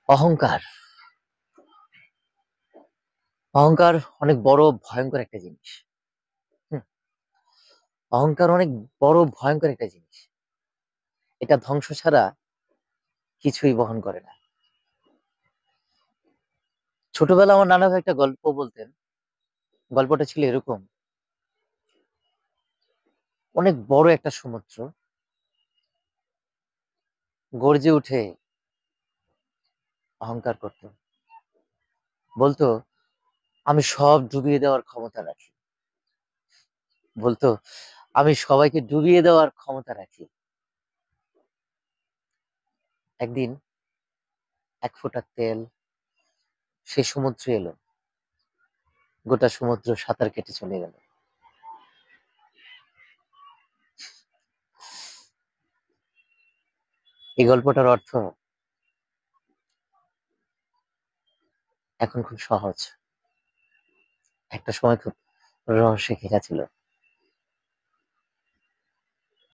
অহংকার। অহংকার অনেক বড় ভয়ঙ্কর একটা জিনিস। হুম, অহংকার অনেক বড় ভয়ঙ্কর একটা জিনিস। এটা ধ্বংস ছাড়া কিছুই বহন করে না। ছোটবেলা আমার নানা ভাই একটা গল্প বলতেন। গল্পটা ছিল এরকম: অনেক বড় একটা সমুদ্র গর্জে উঠে অহংকার করত। বলতো, আমি সব ডুবিয়ে দেওয়ার ক্ষমতা রাখি। বলতো, আমি সবাইকে ডুবিয়ে দেওয়ার ক্ষমতা রাখি। একদিন এক ফোঁটা তেল সে সমুদ্রে এলো, গোটা সমুদ্র সাঁতার কেটে চলে গেল। এই গল্পটার অর্থ এখন খুব সহজ, একটা সময় খুব রহস্যে ঘেরা ছিল।